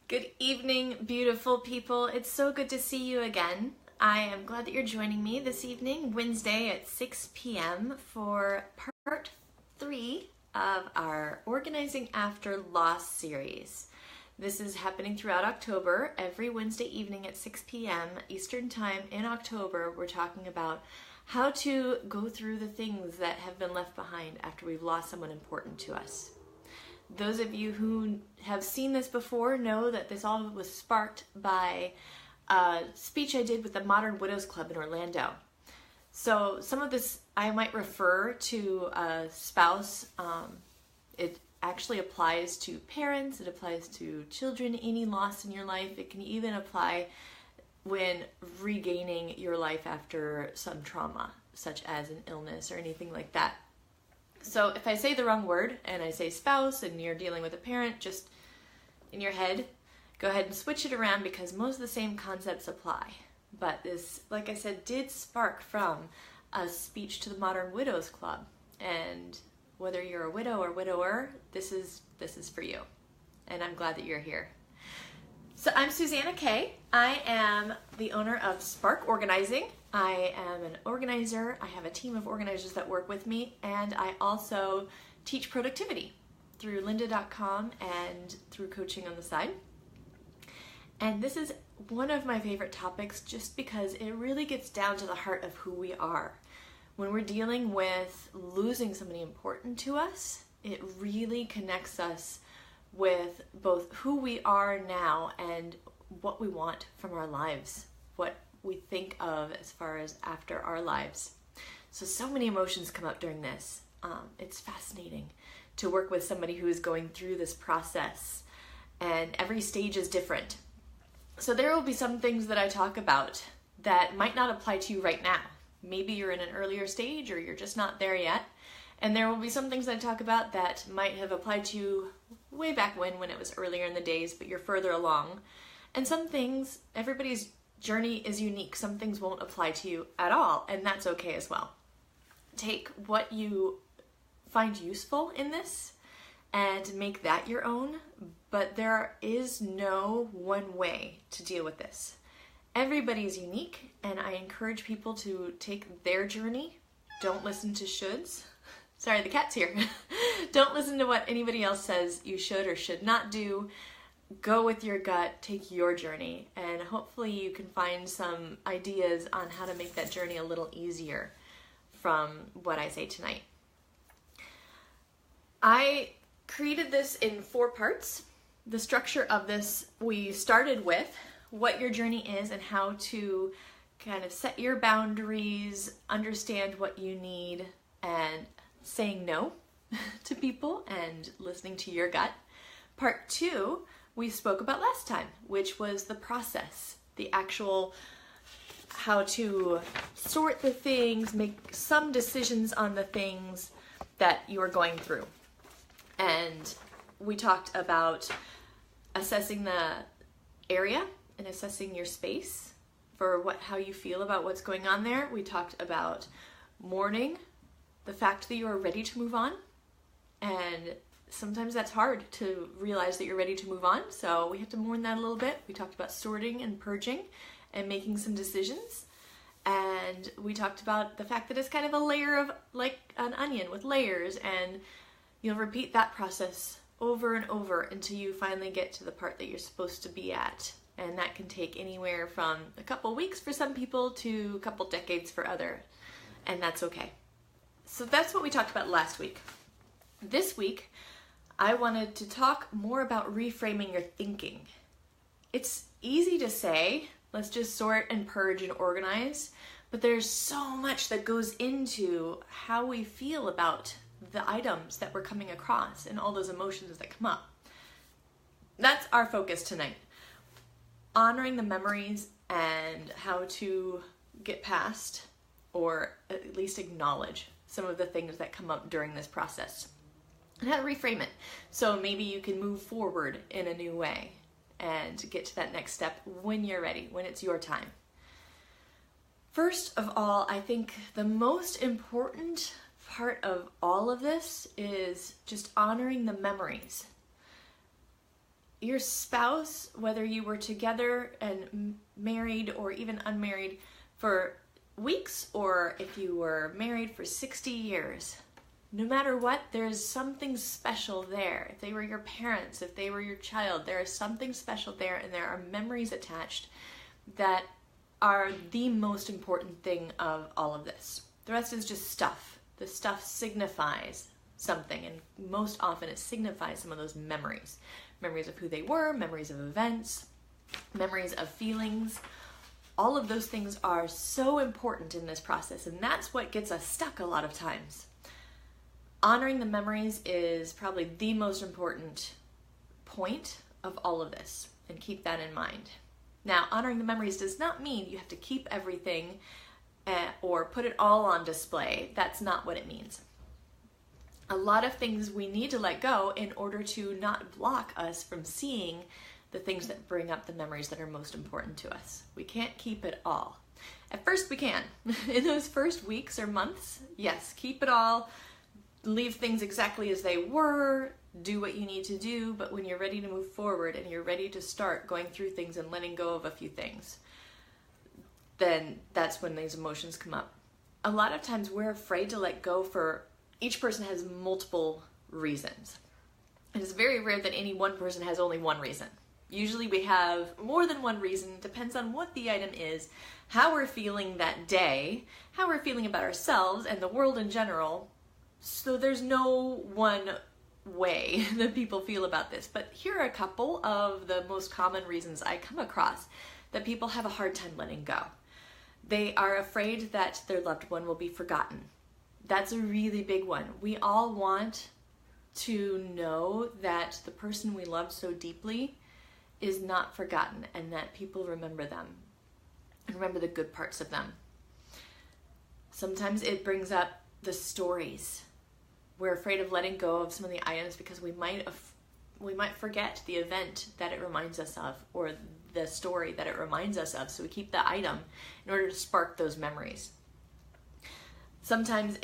Good evening, beautiful people. It's so good to see you again. I am glad that you're joining me this evening, Wednesday at 6 p.m. for part 3 of our Organizing After Loss series. This is happening throughout October. Every Wednesday evening at 6 p.m. Eastern Time in October, we're talking about how to go through the things that have been left behind after we've lost someone important to us. Those of you who have seen this before know that this all was sparked by a speech I did with the Modern Widows Club in Orlando. So some of this I might refer to a spouse. It actually applies to parents, it applies to children, any loss in your life. It can even apply when regaining your life after some trauma, such as an illness or anything like that. So if I say the wrong word and I say spouse and you're dealing with a parent, just in your head, go ahead and switch it around because most of the same concepts apply. But this, like I said, did spark from a speech to the Modern Widows Club. And whether you're a widow or widower, this is for you. And I'm glad that you're here. So I'm Suzanna Kaye. I am the owner of Spark Organizing. I am an organizer. I have a team of organizers that work with me, and I also teach productivity through lynda.com and through coaching on the side. And this is one of my favorite topics just because it really gets down to the heart of who we are. When we're dealing with losing somebody important to us, it really connects us with both who we are now and what we want from our lives, what we think of as far as after our lives. So many emotions come up during this. It's fascinating to work with somebody who is going through this process, and every stage is different. So there will be some things that I talk about that might not apply to you right now. Maybe you're in an earlier stage or you're just not there yet. And there will be some things that I talk about that might have applied to you way back when it was earlier in the days, but you're further along. And some things, everybody's journey is unique. Some things won't apply to you at all, and that's okay as well. Take what you find useful in this and make that your own, but there is no one way to deal with this. Everybody is unique, and I encourage people to take their journey. Don't listen to shoulds. Sorry, the cat's here. Don't listen to what anybody else says you should or should not do. Go with your gut, take your journey, and hopefully you can find some ideas on how to make that journey a little easier from what I say tonight. I created this in 4 parts. The structure of this, we started with what your journey is and how to kind of set your boundaries, understand what you need, and saying no to people and listening to your gut. Part 2, we spoke about last time, which was the process, the actual how to sort the things, make some decisions on the things that you are going through. And we talked about assessing the area and assessing your space for how you feel about what's going on there. We talked about mourning the fact that you are ready to move on, and sometimes that's hard to realize that you're ready to move on, so we have to mourn that a little bit. We talked about sorting and purging and making some decisions, and we talked about the fact that it's kind of a layer of, like an onion with layers, and you'll repeat that process over and over until you finally get to the part that you're supposed to be at, and that can take anywhere from a couple weeks for some people to a couple decades for others, and that's okay. So that's what we talked about last week. This week, I wanted to talk more about reframing your thinking. It's easy to say, let's just sort and purge and organize, but there's so much that goes into how we feel about the items that we're coming across and all those emotions that come up. That's our focus tonight. Honoring the memories and how to get past, or at least acknowledge, some of the things that come up during this process. And how to reframe it. So maybe you can move forward in a new way and get to that next step when you're ready, when it's your time. First of all, I think the most important part of all of this is just honoring the memories. your spouse, whether you were together and married or even unmarried for weeks, or if you were married for 60 years, no matter what, there's something special there. If they were your parents, if they were your child, there is something special there, and there are memories attached that are the most important thing of all of this. The rest is just stuff. The stuff signifies something, and most often it signifies some of those memories. Memories of who they were, memories of events, memories of feelings. All of those things are so important in this process, and that's what gets us stuck a lot of times. Honoring the memories is probably the most important point of all of this, and keep that in mind. Now, honoring the memories does not mean you have to keep everything or put it all on display. That's not what it means. A lot of things we need to let go in order to not block us from seeing the things that bring up the memories that are most important to us. We can't keep it all. At first we can. In those first weeks or months, yes, keep it all, leave things exactly as they were, do what you need to do, but when you're ready to move forward and you're ready to start going through things and letting go of a few things, then that's when these emotions come up. A lot of times we're afraid to let go for each person has multiple reasons. It is very rare that any one person has only one reason. Usually we have more than one reason. Depends on what the item is, how we're feeling that day, how we're feeling about ourselves and the world in general. So there's no one way that people feel about this. But here are a couple of the most common reasons I come across that people have a hard time letting go. They are afraid that their loved one will be forgotten. That's a really big one. We all want to know that the person we love so deeply is not forgotten, and that people remember them and remember the good parts of them. Sometimes it brings up the stories. We're afraid of letting go of some of the items because we might forget the event that it reminds us of, or the story that it reminds us of, so we keep the item in order to spark those memories. Sometimes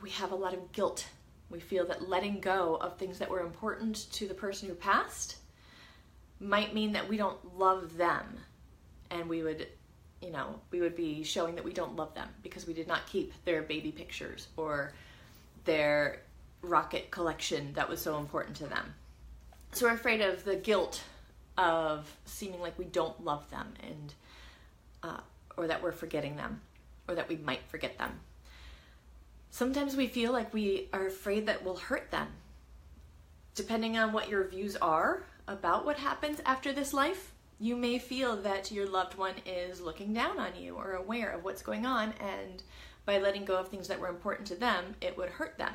we have a lot of guilt. We feel that letting go of things that were important to the person who passed might mean that we don't love them, and we would be showing that we don't love them because we did not keep their baby pictures or their rocket collection that was so important to them. So we're afraid of the guilt of seeming like we don't love them, and or that we're forgetting them, or that we might forget them. Sometimes we feel like we are afraid that we'll hurt them. Depending on what your views are about what happens after this life, you may feel that your loved one is looking down on you or aware of what's going on, and by letting go of things that were important to them, it would hurt them.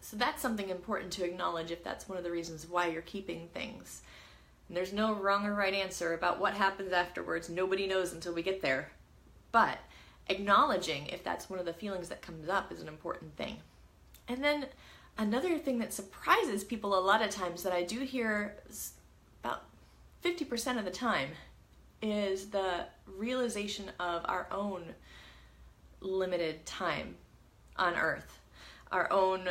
So that's something important to acknowledge if that's one of the reasons why you're keeping things. And there's no wrong or right answer about what happens afterwards. Nobody knows until we get there. But acknowledging if that's one of the feelings that comes up is an important thing. And then another thing that surprises people a lot of times that I do hear about 50% of the time is the realization of our own limited time on earth, our own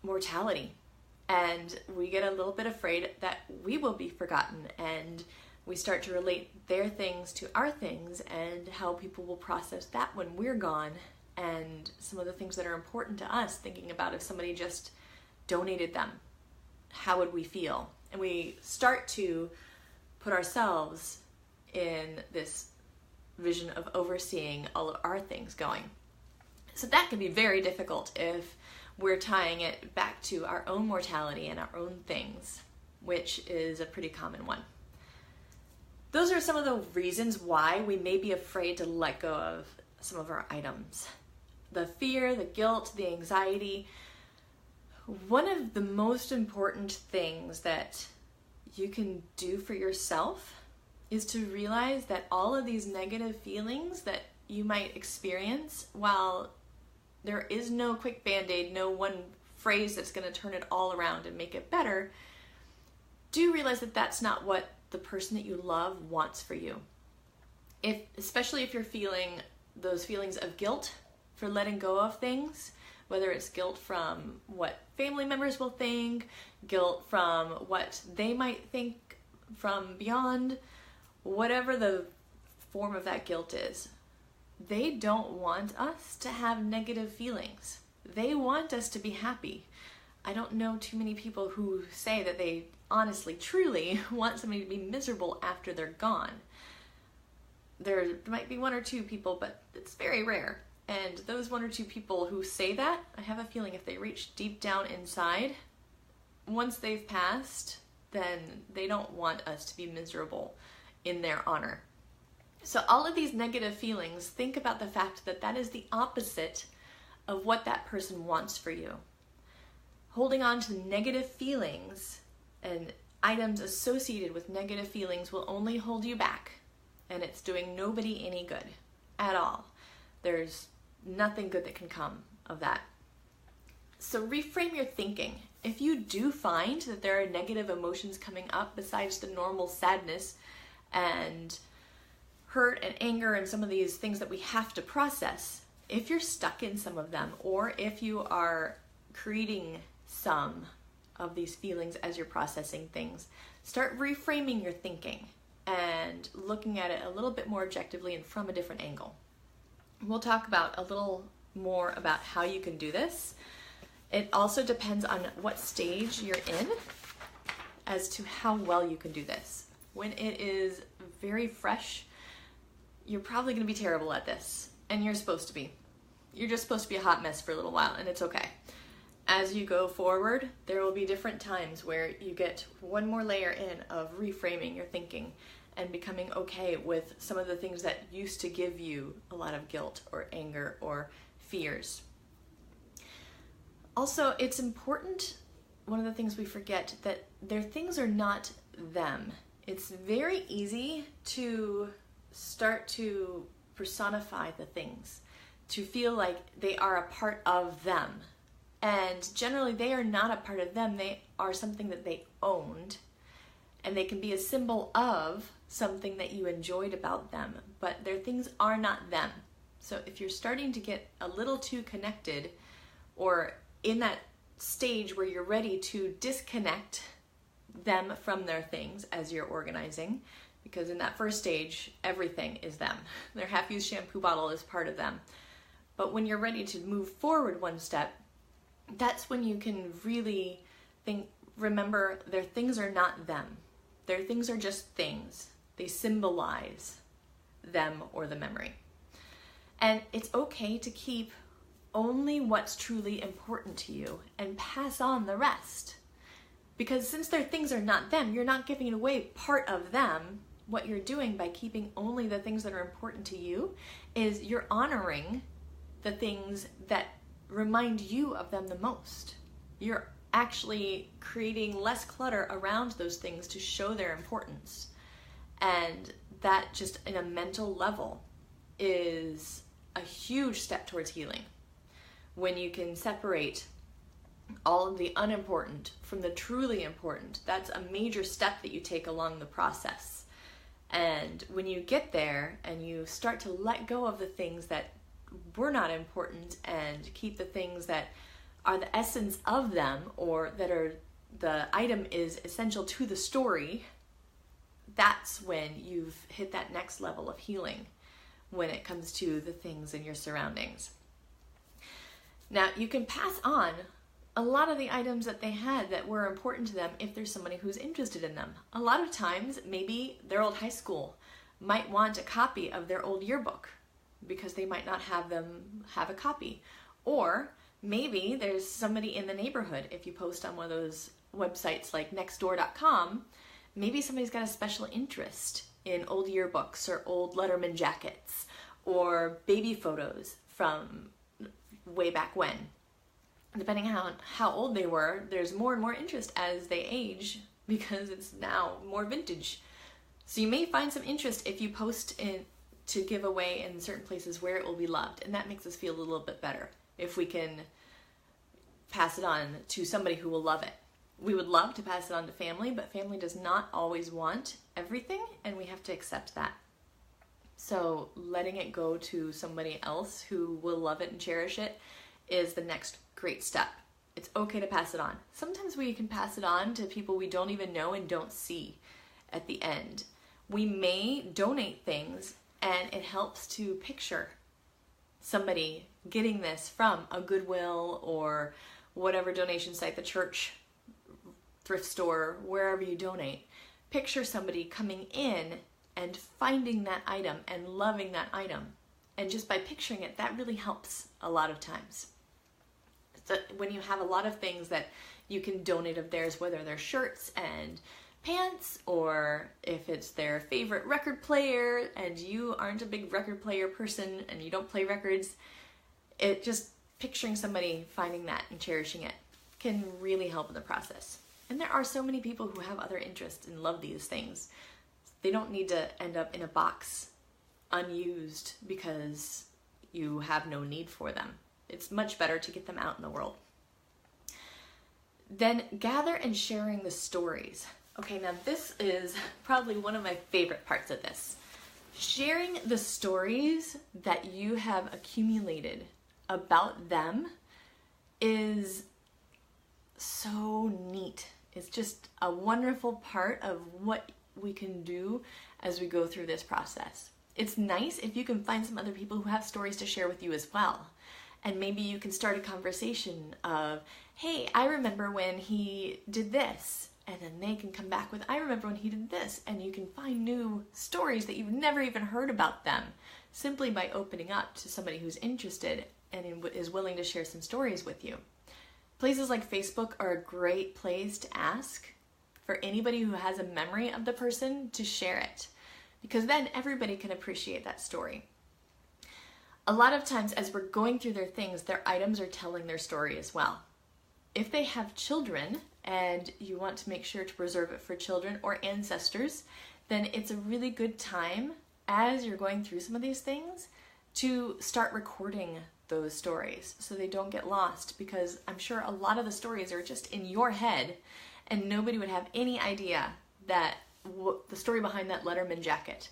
mortality. And we get a little bit afraid that we will be forgotten, and we start to relate their things to our things and how people will process that when we're gone, and some of the things that are important to us, thinking about if somebody just donated them, how would we feel? And we start to put ourselves in this vision of overseeing all of our things going. So that can be very difficult if we're tying it back to our own mortality and our own things, which is a pretty common one. Those are some of the reasons why we may be afraid to let go of some of our items. The fear, the guilt, the anxiety. One of the most important things that you can do for yourself is to realize that all of these negative feelings that you might experience, while there is no quick band-aid, no one phrase that's going to turn it all around and make it better, do realize that that's not what the person that you love wants for you. Especially if you're feeling those feelings of guilt for letting go of things, whether it's guilt from what family members will think, guilt from what they might think, from beyond whatever the form of that guilt is. They don't want us to have negative feelings. They want us to be happy. I don't know too many people who say that they honestly, truly want somebody to be miserable after they're gone. There might be one or two people, but it's very rare. And those one or two people who say that, I have a feeling if they reach deep down inside, once they've passed, then they don't want us to be miserable in their honor. So all of these negative feelings, think about the fact that that is the opposite of what that person wants for you. Holding on to negative feelings and items associated with negative feelings will only hold you back, and it's doing nobody any good at all. There's nothing good that can come of that. So reframe your thinking. If you do find that there are negative emotions coming up besides the normal sadness and hurt and anger and some of these things that we have to process, if you're stuck in some of them, or if you are creating some of these feelings as you're processing things, start reframing your thinking and looking at it a little bit more objectively and from a different angle. We'll talk about a little more about how you can do this. It also depends on what stage you're in as to how well you can do this. When it is very fresh, you're probably going to be terrible at this, and you're supposed to be. You're just supposed to be a hot mess for a little while, and it's okay. As you go forward, there will be different times where you get one more layer in of reframing your thinking and becoming okay with some of the things that used to give you a lot of guilt or anger or fears. Also, it's important, one of the things we forget, that their things are not them. It's very easy to start to personify the things, to feel like they are a part of them. And generally they are not a part of them, they are something that they owned, and they can be a symbol of something that you enjoyed about them, but their things are not them. So if you're starting to get a little too connected, or in that stage where you're ready to disconnect them from their things as you're organizing, because in that first stage, everything is them. Their half-used shampoo bottle is part of them. But when you're ready to move forward one step, that's when you can really remember their things are not them. Their things are just things. They symbolize them or the memory. And it's okay to keep only what's truly important to you and pass on the rest. Because since their things are not them, you're not giving away part of them. What you're doing by keeping only the things that are important to you is you're honoring the things that remind you of them the most. You're actually creating less clutter around those things to show their importance. And that just in a mental level is a huge step towards healing. When you can separate all of the unimportant from the truly important, that's a major step that you take along the process. And when you get there and you start to let go of the things that were not important and keep the things that are the essence of them, or that are the item is essential to the story, that's when you've hit that next level of healing when it comes to the things in your surroundings. Now, you can pass on a lot of the items that they had that were important to them if there's somebody who's interested in them. A lot of times, maybe their old high school might want a copy of their old yearbook because they might not have a copy. Or maybe there's somebody in the neighborhood, if you post on one of those websites like nextdoor.com, maybe somebody's got a special interest in old yearbooks or old Letterman jackets or baby photos from way back when. Depending on how old they were, there's more and more interest as they age because it's now more vintage. So you may find some interest if you post to give away in certain places where it will be loved, and that makes us feel a little bit better if we can pass it on to somebody who will love it. We would love to pass it on to family, but family does not always want everything, and we have to accept that. So letting it go to somebody else who will love it and cherish it is the next great step. It's okay to pass it on. Sometimes we can pass it on to people we don't even know and don't see at the end. We may donate things, and it helps to picture somebody getting this from a Goodwill or whatever donation site, the church, thrift store, wherever you donate. Picture somebody coming in and finding that item and loving that item. And just by picturing it, that really helps a lot of times. So when you have a lot of things that you can donate of theirs, whether they're shirts and pants, or if it's their favorite record player and you aren't a big record player person and you don't play records, it just picturing somebody finding that and cherishing it can really help in the process. And there are so many people who have other interests and love these things. They don't need to end up in a box unused because you have no need for them. It's much better to get them out in the world. Then gather and sharing the stories. Okay, now this is probably one of my favorite parts of this. Sharing the stories that you have accumulated about them is so neat. It's just a wonderful part of what we can do as we go through this process. It's nice if you can find some other people who have stories to share with you as well. And maybe you can start a conversation of, hey, I remember when he did this. And then they can come back with, I remember when he did this. And you can find new stories that you've never even heard about them simply by opening up to somebody who's interested and is willing to share some stories with you. Places like Facebook are a great place to ask for anybody who has a memory of the person to share it, because then everybody can appreciate that story. A lot of times as we're going through their things, their items are telling their story as well. If they have children and you want to make sure to preserve it for children or ancestors, then it's a really good time as you're going through some of these things to start recording those stories so they don't get lost, because I'm sure a lot of the stories are just in your head and nobody would have any idea that the story behind that Letterman jacket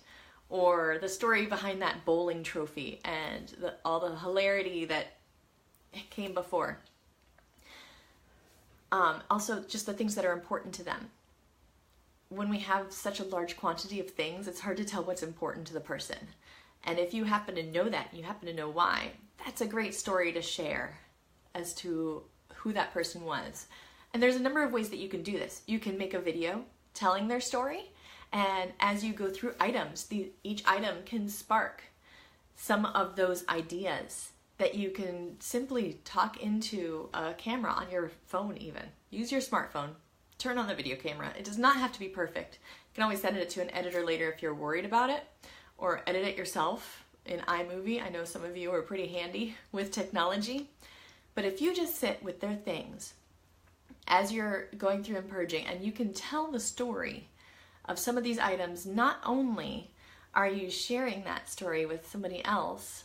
or the story behind that bowling trophy and all the hilarity that came before. Also, just the things that are important to them. When we have such a large quantity of things, it's hard to tell what's important to the person. And if you happen to know that, you happen to know why, that's a great story to share as to who that person was. And there's a number of ways that you can do this. You can make a video telling their story, and as you go through items, each item can spark some of those ideas that you can simply talk into a camera on your phone even. Use your smartphone, turn on the video camera. It does not have to be perfect. You can always send it to an editor later if you're worried about it, or edit it yourself in iMovie. I know some of you are pretty handy with technology. But if you just sit with their things as you're going through and purging, and you can tell the story of some of these items, not only are you sharing that story with somebody else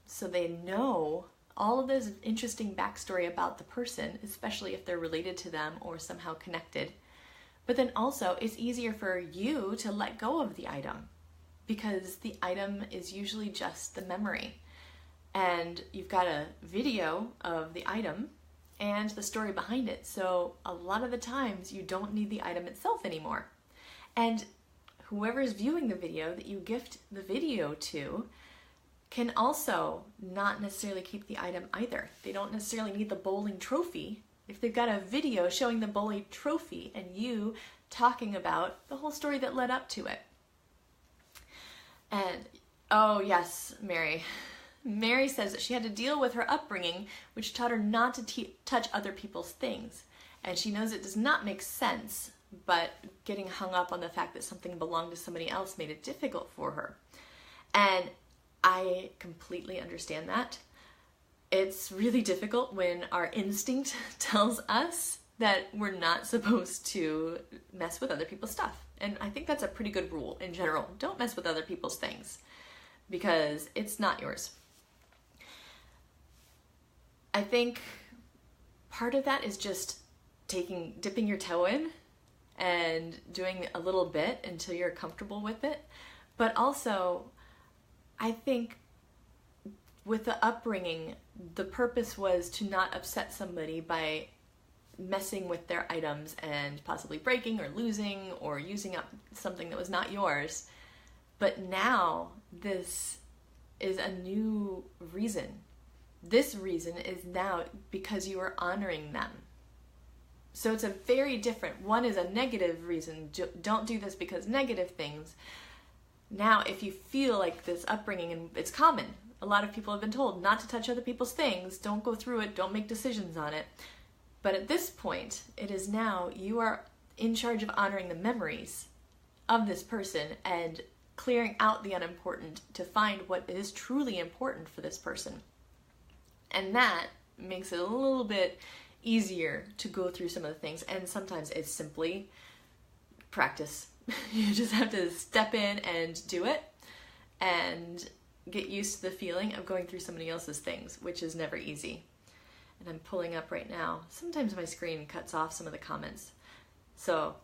so they know all of this interesting backstory about the person, especially if they're related to them or somehow connected, but then also it's easier for you to let go of the item because the item is usually just the memory. And you've got a video of the item and the story behind it. So a lot of the times you don't need the item itself anymore. And whoever is viewing the video that you gift the video to can also not necessarily keep the item either. They don't necessarily need the bowling trophy if they've got a video showing the bowling trophy and you talking about the whole story that led up to it. And, oh yes, Mary. Mary says that she had to deal with her upbringing, which taught her not to touch other people's things. And she knows it does not make sense, but getting hung up on the fact that something belonged to somebody else made it difficult for her. And I completely understand that. It's really difficult when our instinct tells us that we're not supposed to mess with other people's stuff. And I think that's a pretty good rule in general. Don't mess with other people's things because it's not yours. I think part of that is just dipping your toe in and doing a little bit until you're comfortable with it. But also, I think with the upbringing, the purpose was to not upset somebody by messing with their items and possibly breaking or losing or using up something that was not yours. But now this is a new reason. This reason is now because you are honoring them. So it's a very different, one is a negative reason, don't do this because negative things. Now, if you feel like this upbringing, and it's common, a lot of people have been told not to touch other people's things, don't go through it, don't make decisions on it. But at this point, it is now you are in charge of honoring the memories of this person and clearing out the unimportant to find what is truly important for this person. And that makes it a little bit easier to go through some of the things, and sometimes it's simply practice. You just have to step in and do it and get used to the feeling of going through somebody else's things, which is never easy. And I'm pulling up right now. Sometimes my screen cuts off some of the comments, so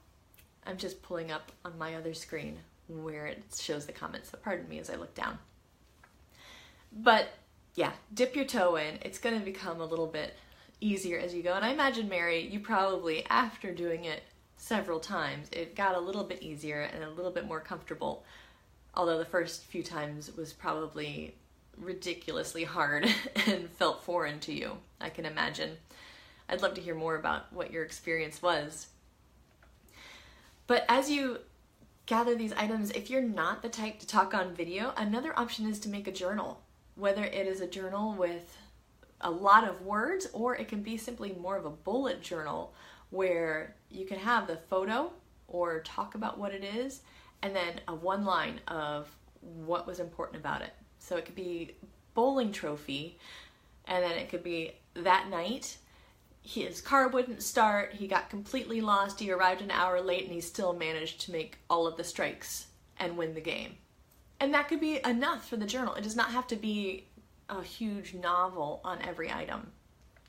I'm just pulling up on my other screen where it shows the comments, so pardon me as I look down. But yeah, dip your toe in. It's going to become a little bit easier as you go. And I imagine, Mary, you probably, after doing it several times, it got a little bit easier and a little bit more comfortable. Although the first few times was probably ridiculously hard and felt foreign to you, I can imagine. I'd love to hear more about what your experience was. But as you gather these items, if you're not the type to talk on video, another option is to make a journal. Whether it is a journal with a lot of words, or it can be simply more of a bullet journal where you can have the photo or talk about what it is, and then a one line of what was important about it. So it could be bowling trophy, and then it could be that night his car wouldn't start, he got completely lost, he arrived an hour late, and he still managed to make all of the strikes and win the game. And that could be enough for the journal. It does not have to be a huge novel on every item.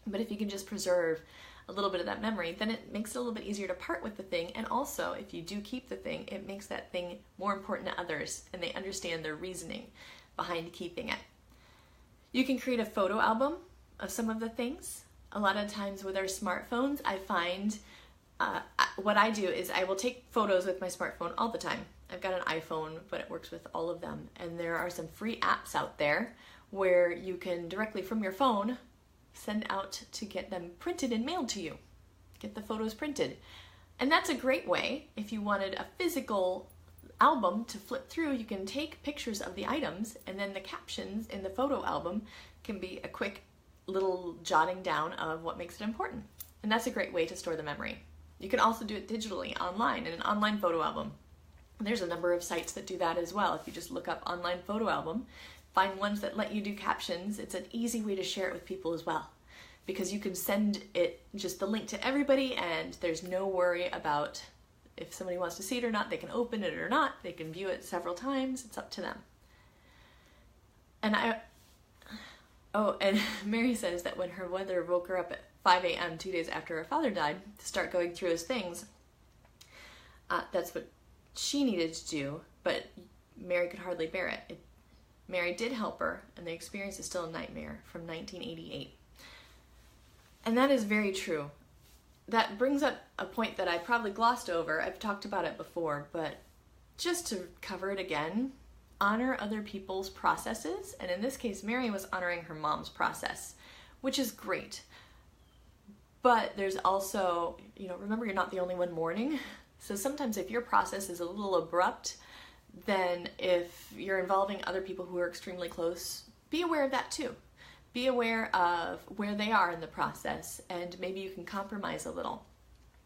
But if you can just preserve a little bit of that memory, then it makes it a little bit easier to part with the thing. And also, if you do keep the thing, it makes that thing more important to others, and they understand their reasoning behind keeping it. You can create a photo album of some of the things. A lot of times with our smartphones, I find what I do is I will take photos with my smartphone all the time. I've got an iPhone, but it works with all of them. And there are some free apps out there where you can directly from your phone send out to get them printed and mailed to you. Get the photos printed. And that's a great way. If you wanted a physical album to flip through, you can take pictures of the items, and then the captions in the photo album can be a quick little jotting down of what makes it important. And that's a great way to store the memory. You can also do it digitally, online, in an online photo album. There's a number of sites that do that as well. If you just look up online photo album, find ones that let you do captions. It's an easy way to share it with people as well, because you can send it, just the link to everybody, and there's no worry about if somebody wants to see it or not. They can open it or not. They can view it several times. It's up to them. And and Mary says that when her mother woke her up at 5 a.m. 2 days after her father died to start going through his things, that's what she needed to do, but Mary could hardly bear it. Mary did help her, and the experience is still a nightmare from 1988. And that is very true. That brings up a point that I probably glossed over. I've talked about it before, but just to cover it again, honor other people's processes. And in this case, Mary was honoring her mom's process, which is great. But there's also, remember, you're not the only one mourning. So sometimes if your process is a little abrupt, then if you're involving other people who are extremely close, be aware of that too. Be aware of where they are in the process, and maybe you can compromise a little.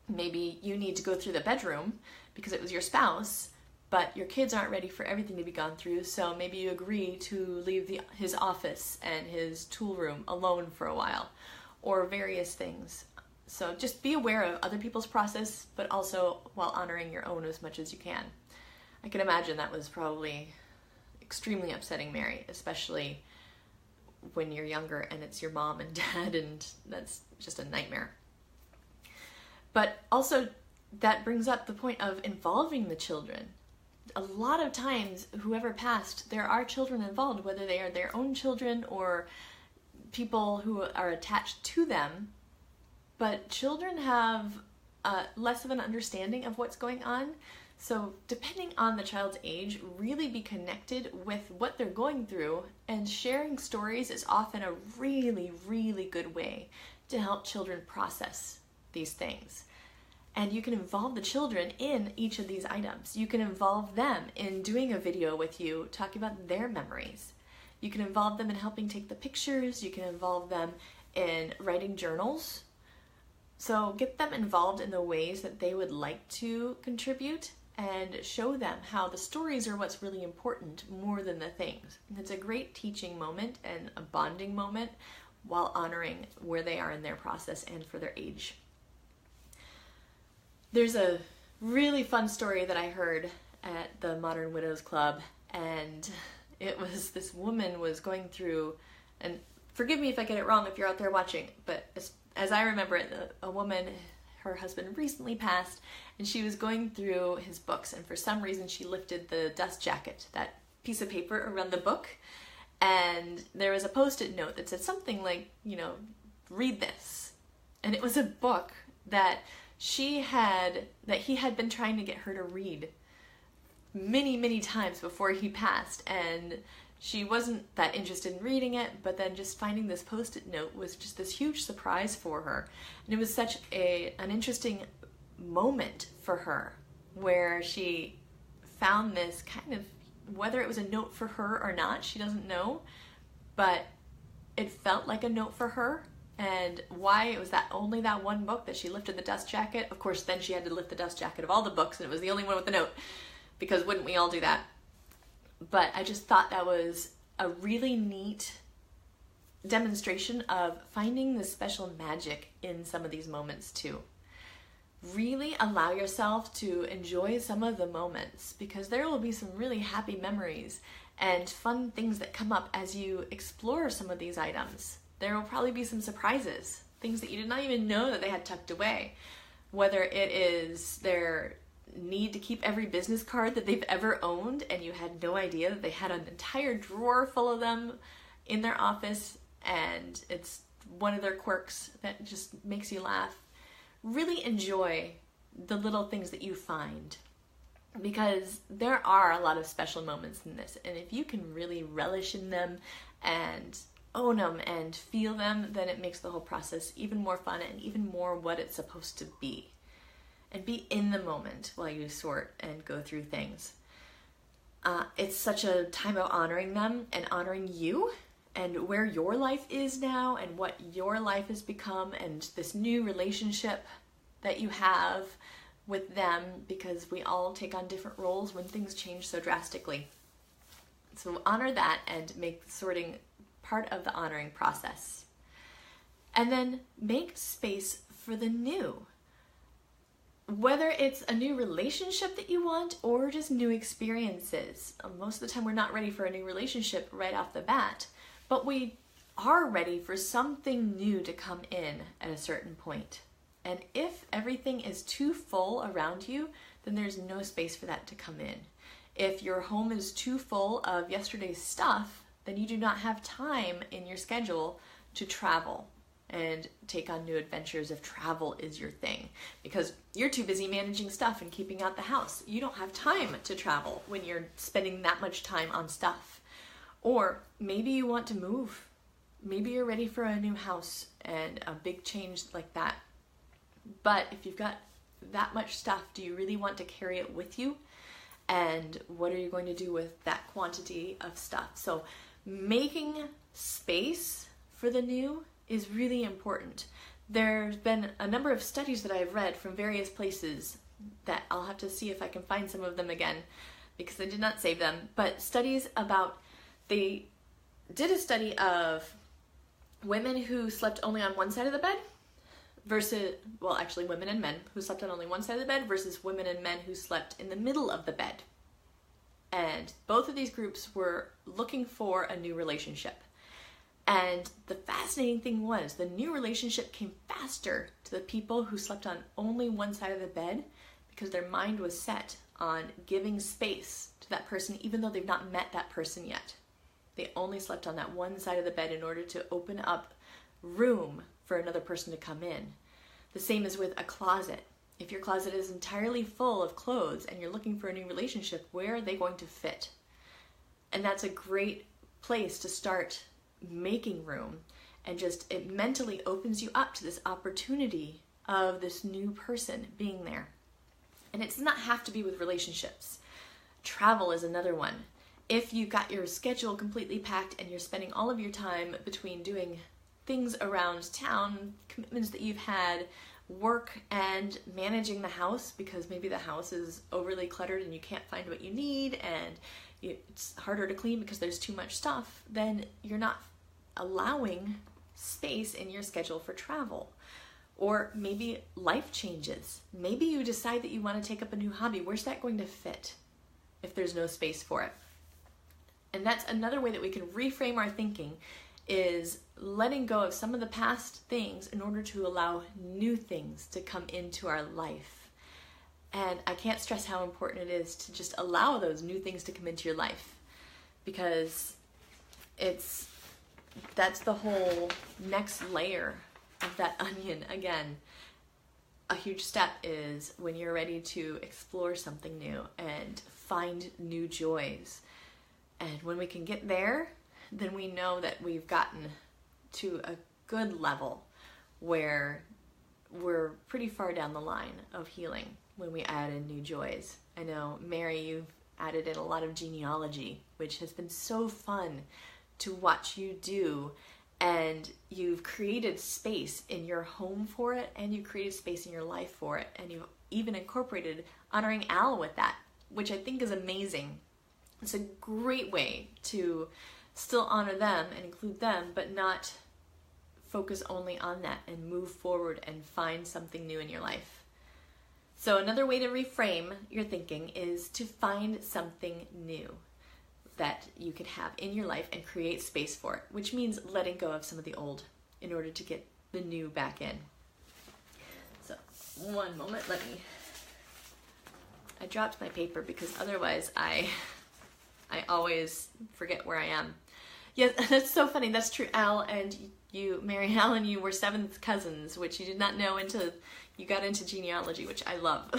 Maybe you need to go through the bedroom because it was your spouse, but your kids aren't ready for everything to be gone through, so maybe you agree to leave his office and his tool room alone for a while, or various things. So just be aware of other people's process, but also while honoring your own as much as you can. I can imagine that was probably extremely upsetting Mary, especially when you're younger and it's your mom and dad, and that's just a nightmare. But also that brings up the point of involving the children. A lot of times, whoever passed, there are children involved, whether they are their own children or people who are attached to them. but children have less of an understanding of what's going on. So depending on the child's age, really be connected with what they're going through, and sharing stories is often a really, really good way to help children process these things. And you can involve the children in each of these items. You can involve them in doing a video with you, talking about their memories. You can involve them in helping take the pictures. You can involve them in writing journals. So get them involved in the ways that they would like to contribute, and show them how the stories are what's really important more than the things. And it's a great teaching moment and a bonding moment while honoring where they are in their process and for their age. There's a really fun story that I heard at the Modern Widows Club, and it was this woman was going through, and forgive me if I get it wrong if you're out there watching, but as I remember it, a woman, her husband recently passed, and she was going through his books, and for some reason she lifted the dust jacket, that piece of paper around the book, and there was a Post-it note that said something like, read this. And it was a book that he had been trying to get her to read many, many times before he passed, and she wasn't that interested in reading it, but then just finding this Post-it note was just this huge surprise for her. And it was such an interesting moment for her, where she found this kind of, whether it was a note for her or not, she doesn't know, but it felt like a note for her. And why it was that only that one book that she lifted the dust jacket. Of course, then she had to lift the dust jacket of all the books, and it was the only one with the note, because wouldn't we all do that? But I just thought that was a really neat demonstration of finding the special magic in some of these moments too. Really allow yourself to enjoy some of the moments, because there will be some really happy memories and fun things that come up as you explore some of these items. There will probably be some surprises, things that you did not even know that they had tucked away, whether it is their need to keep every business card that they've ever owned, and you had no idea that they had an entire drawer full of them in their office, and it's one of their quirks that just makes you laugh. Really enjoy the little things that you find, because there are a lot of special moments in this, and if you can really relish in them and own them and feel them, then it makes the whole process even more fun and even more what it's supposed to be. And be in the moment while you sort and go through things. It's such a time of honoring them and honoring you and where your life is now and what your life has become, and this new relationship that you have with them, because we all take on different roles when things change so drastically. So honor that and make sorting part of the honoring process. And then make space for the new. Whether it's a new relationship that you want or just new experiences. Most of the time we're not ready for a new relationship right off the bat, but we are ready for something new to come in at a certain point. And if everything is too full around you, then there's no space for that to come in. If your home is too full of yesterday's stuff, then you do not have time in your schedule to travel and take on new adventures if travel is your thing, because you're too busy managing stuff and keeping out the house. You don't have time to travel when you're spending that much time on stuff. Or maybe you want to move. Maybe you're ready for a new house and a big change like that. But if you've got that much stuff, do you really want to carry it with you? And what are you going to do with that quantity of stuff? So making space for the new is really important. There's been a number of studies that I've read from various places that I'll have to see if I can find some of them again, because I did not save them, but studies about, they did a study of women who slept only on one side of the bed versus, well, actually women and men who slept on only one side of the bed versus women and men who slept in the middle of the bed. And both of these groups were looking for a new relationship. And the fascinating thing was the new relationship came faster to the people who slept on only one side of the bed, because their mind was set on giving space to that person even though they've not met that person yet. They only slept on that one side of the bed in order to open up room for another person to come in. The same as with a closet. If your closet is entirely full of clothes and you're looking for a new relationship, where are they going to fit? And that's a great place to start making room, and just it mentally opens you up to this opportunity of this new person being there. And it does not have to be with relationships. Travel is another one. If you've got your schedule completely packed and you're spending all of your time between doing things around town, commitments that you've had, work, and managing the house, because maybe the house is overly cluttered and you can't find what you need and it's harder to clean because there's too much stuff, then you're not allowing space in your schedule for travel. Or maybe life changes. Maybe you decide that you want to take up a new hobby. Where's that going to fit if there's no space for it? And that's another way that we can reframe our thinking, is letting go of some of the past things in order to allow new things to come into our life. And I can't stress how important it is to just allow those new things to come into your life, because that's the whole next layer of that onion. Again, a huge step is when you're ready to explore something new and find new joys. And when we can get there, then we know that we've gotten to a good level where we're pretty far down the line of healing when we add in new joys. I know, Mary, you've added in a lot of genealogy, which has been so fun to watch you do. And you've created space in your home for it, and you've created space in your life for it. And you've even incorporated honoring Al with that, which I think is amazing. It's a great way to still honor them and include them, but not focus only on that, and move forward and find something new in your life. So another way to reframe your thinking is to find something new that you could have in your life and create space for it, which means letting go of some of the old in order to get the new back in. So one moment, I dropped my paper because otherwise I always forget where I am. Yes, that's so funny. That's true. Al and you, Mary Al and you were seventh cousins, which you did not know until you got into genealogy, which I love.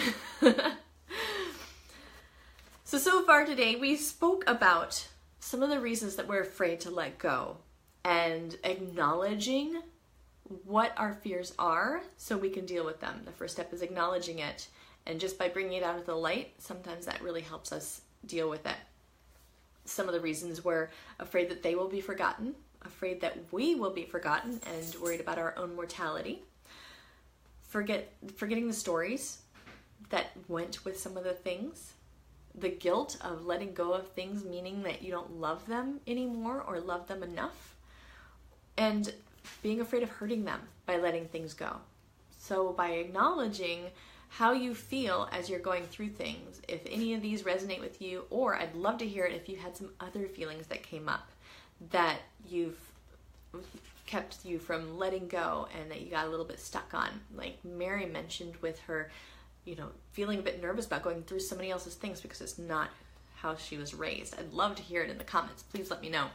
So far today, we spoke about some of the reasons that we're afraid to let go, and acknowledging what our fears are so we can deal with them. The first step is acknowledging it, and just by bringing it out of the light, sometimes that really helps us deal with it. Some of the reasons we're afraid that they will be forgotten, afraid that we will be forgotten, and worried about our own mortality. Forgetting the stories that went with some of the things. The guilt of letting go of things, meaning that you don't love them anymore or love them enough. And being afraid of hurting them by letting things go. So by acknowledging how you feel as you're going through things, if any of these resonate with you, or I'd love to hear it if you had some other feelings that came up that you've kept you from letting go and that you got a little bit stuck on. Like Mary mentioned with her, feeling a bit nervous about going through somebody else's things because it's not how she was raised. I'd love to hear it in the comments. Please let me know.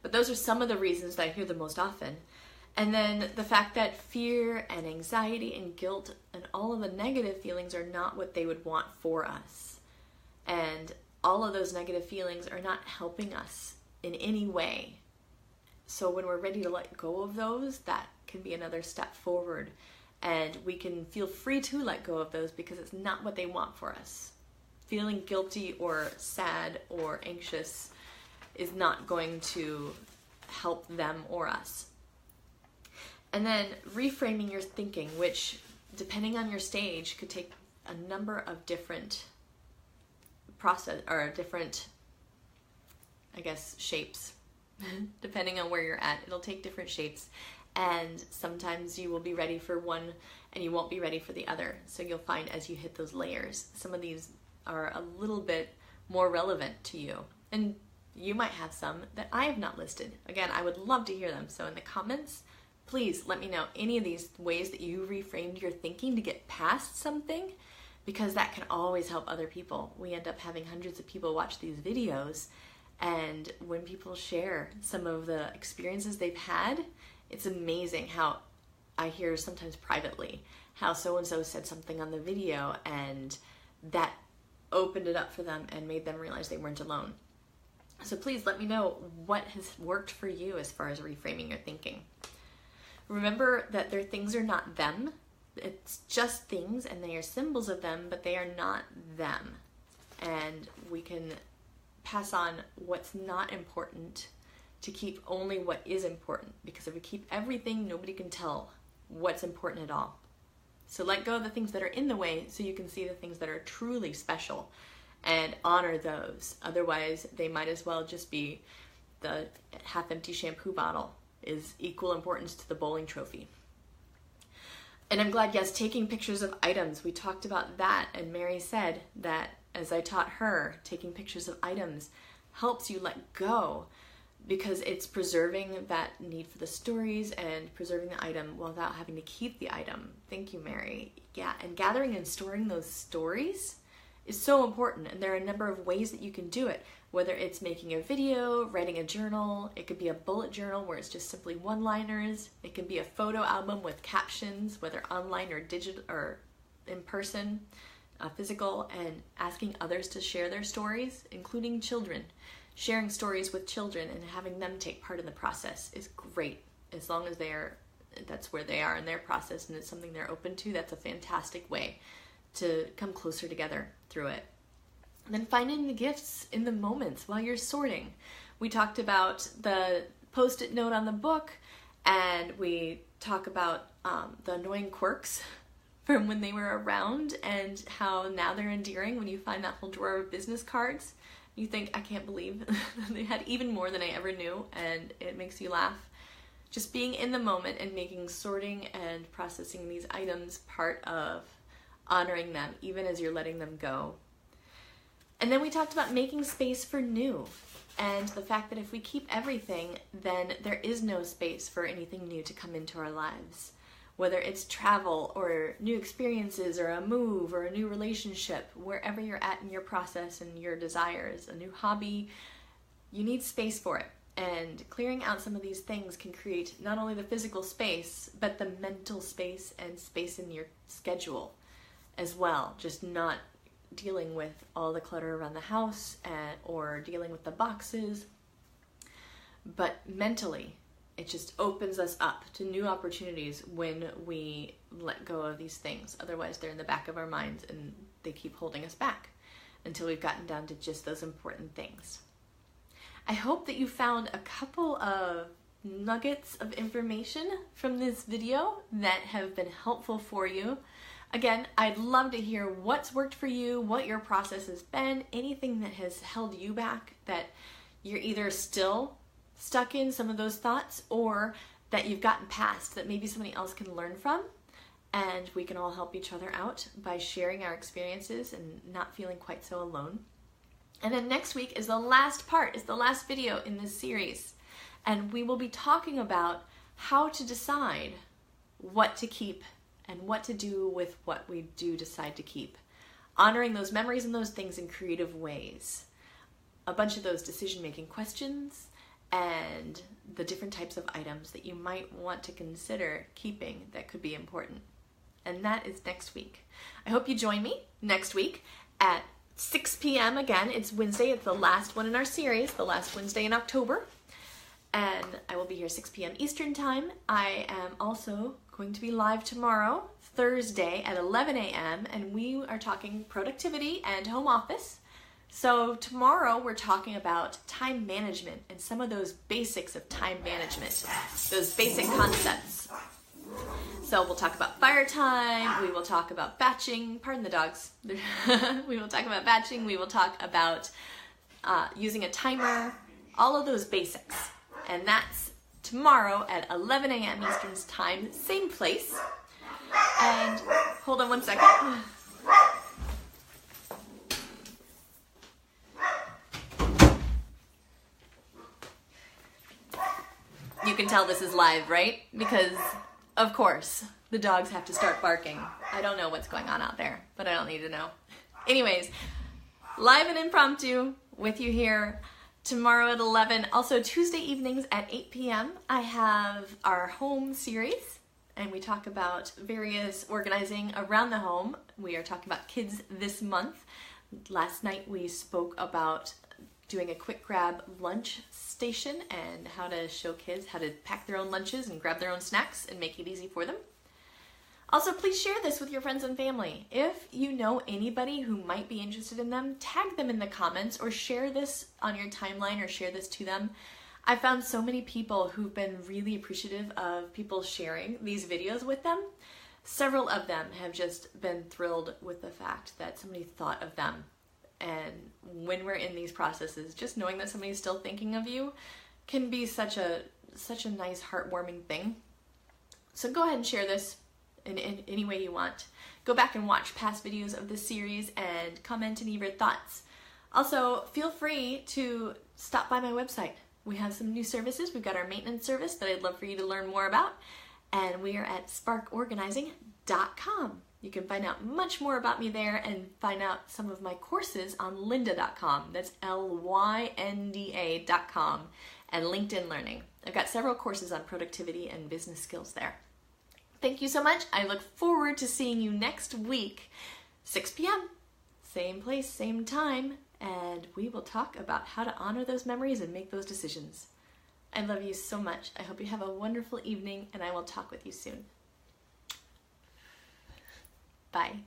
But those are some of the reasons that I hear the most often. And then the fact that fear and anxiety and guilt and all of the negative feelings are not what they would want for us. And all of those negative feelings are not helping us in any way. So when we're ready to let go of those, that can be another step forward. And we can feel free to let go of those because it's not what they want for us. Feeling guilty or sad or anxious is not going to help them or us. And then reframing your thinking, which depending on your stage could take a number of different shapes. Depending on where you're at, it'll take different shapes. And sometimes you will be ready for one and you won't be ready for the other. So you'll find as you hit those layers, some of these are a little bit more relevant to you. And you might have some that I have not listed. Again, I would love to hear them. So in the comments, please let me know any of these ways that you reframed your thinking to get past something, because that can always help other people. We end up having hundreds of people watch these videos, and when people share some of the experiences they've had, it's amazing how I hear sometimes privately how so-and-so said something on the video and that opened it up for them and made them realize they weren't alone. So please let me know what has worked for you as far as reframing your thinking. Remember that their things are not them. It's just things and they are symbols of them, but they are not them. And we can pass on what's not important to keep only what is important, because if we keep everything, nobody can tell what's important at all. So let go of the things that are in the way so you can see the things that are truly special and honor those. Otherwise, they might as well just be the half-empty shampoo bottle is equal importance to the bowling trophy. And I'm glad, yes, taking pictures of items, we talked about that, and Mary said that as I taught her, taking pictures of items helps you let go, because it's preserving that need for the stories and preserving the item without having to keep the item. Thank you, Mary. Yeah, and gathering and storing those stories is so important, and there are a number of ways that you can do it, whether it's making a video, writing a journal. It could be a bullet journal where it's just simply one-liners. It can be a photo album with captions, whether online or digital or in person, physical, and asking others to share their stories, including children. Sharing stories with children and having them take part in the process is great, as long as that's where they are in their process and it's something they're open to. That's a fantastic way to come closer together through it. And then finding the gifts in the moments while you're sorting. We talked about the Post-it note on the book, and we talk about the annoying quirks from when they were around and how now they're endearing when you find that whole drawer of business cards. You think, I can't believe they had even more than I ever knew, and it makes you laugh. Just being in the moment and making sorting and processing these items part of honoring them, even as you're letting them go. And then we talked about making space for new, and the fact that if we keep everything, then there is no space for anything new to come into our lives. Whether it's travel or new experiences or a move or a new relationship, wherever you're at in your process and your desires, a new hobby, you need space for it. And clearing out some of these things can create not only the physical space, but the mental space and space in your schedule as well. Just not dealing with all the clutter around the house or dealing with the boxes, but mentally. It just opens us up to new opportunities when we let go of these things. Otherwise, they're in the back of our minds and they keep holding us back until we've gotten down to just those important things. I hope that you found a couple of nuggets of information from this video that have been helpful for you. Again, I'd love to hear what's worked for you, what your process has been, anything that has held you back, that you're either still stuck in some of those thoughts or that you've gotten past that maybe somebody else can learn from, and we can all help each other out by sharing our experiences and not feeling quite so alone. And then next week is the last part, is the last video in this series, and we will be talking about how to decide what to keep and what to do with what we do decide to keep, honoring those memories and those things in creative ways. A bunch of those decision-making questions and the different types of items that you might want to consider keeping that could be important. And that is next week. I hope you join me next week at 6 p.m. Again, it's Wednesday. It's the last one in our series, the last Wednesday in October. And I will be here 6 p.m. Eastern Time. I am also going to be live tomorrow, Thursday at 11 a.m. And we are talking productivity and home office. So tomorrow we're talking about time management and some of those basics of time management, those basic concepts. So we'll talk about fire time, we will talk about batching, pardon the dogs, we will talk about batching, we will talk about using a timer, all of those basics. And that's tomorrow at 11 a.m. Eastern Time, same place. And hold on one second. You can tell this is live, right? Because, of course, the dogs have to start barking. I don't know what's going on out there, but I don't need to know. Anyways, live and impromptu with you here tomorrow at 11. Also, Tuesday evenings at 8 p.m. I have our home series, and we talk about various organizing around the home. We are talking about kids this month. Last night we spoke about doing a quick grab lunch station and how to show kids how to pack their own lunches and grab their own snacks and make it easy for them. Also, please share this with your friends and family. If you know anybody who might be interested in them, tag them in the comments or share this on your timeline or share this to them. I found so many people who've been really appreciative of people sharing these videos with them. Several of them have just been thrilled with the fact that somebody thought of them. And when we're in these processes, just knowing that somebody's still thinking of you can be such a nice, heartwarming thing. So go ahead and share this in any way you want. Go back and watch past videos of this series and comment any of your thoughts. Also, feel free to stop by my website. We have some new services. We've got our maintenance service that I'd love for you to learn more about, and we are at sparkorganizing.com. You can find out much more about me there and find out some of my courses on lynda.com. That's lynda.com, and LinkedIn Learning. I've got several courses on productivity and business skills there. Thank you so much. I look forward to seeing you next week, 6 p.m., same place, same time, and we will talk about how to honor those memories and make those decisions. I love you so much. I hope you have a wonderful evening, and I will talk with you soon. Bye.